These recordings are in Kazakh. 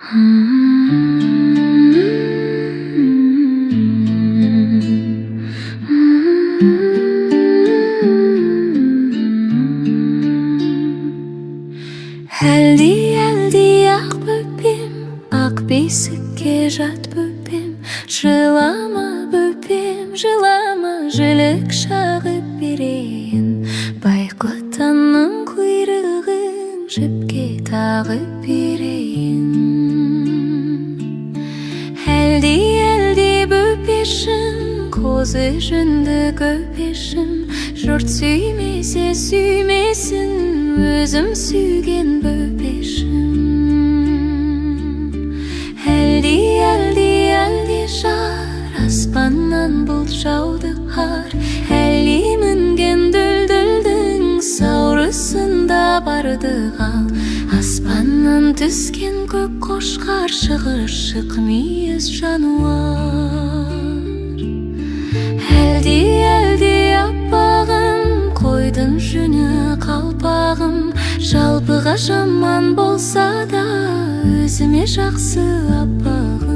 Әлди ақ бөпем, ақ бесікке жат бөпем, жылама бөпем, жылама, жілік шағып берейін. Байқұтанның құйрығын жіпке тағып берейін. Әлди бөпешім, көзі жүнді көпешім, жұрт сүймесе сүймесін, өзім сүйген бөпешім. Әлди жар, аспаннан бұлт жауды қар, әлди мінген дүлдүлдің саурысында барды қал. Аспаннан түскен көк қошқар, шығыршық мүйіз жануар. Әлди аппағым, қойдың жүні қалпағым, жалпыға жаман болса да өзіме жақсы аппағым.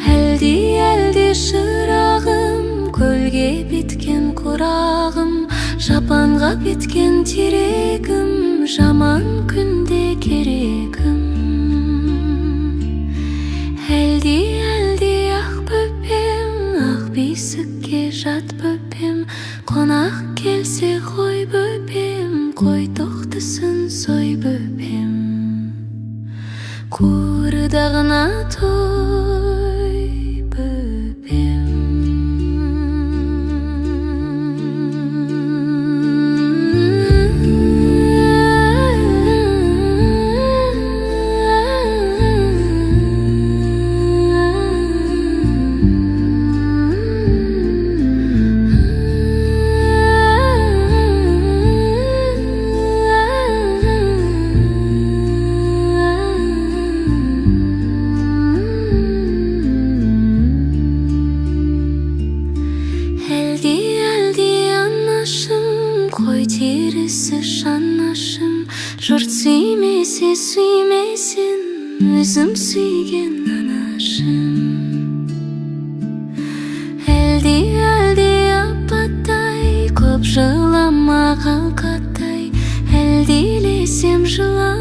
Әлди шырағым, көлге беткен құрағым, жапанға беткен терегім, жаман күнде керегім. Әлди ақ бөпем, ақ бесікке жат бөпем, қонақ келсе қой бөпем, қой тоқтысын сой бөпем. Қуырдағына той бөпем. Әлди анашым, қой терісі шанашым, жұрт сүймесе сүймесін, өзім сүйген анашым. Әлди апатай, көп жылама қалқатай, әлдилесем жылама.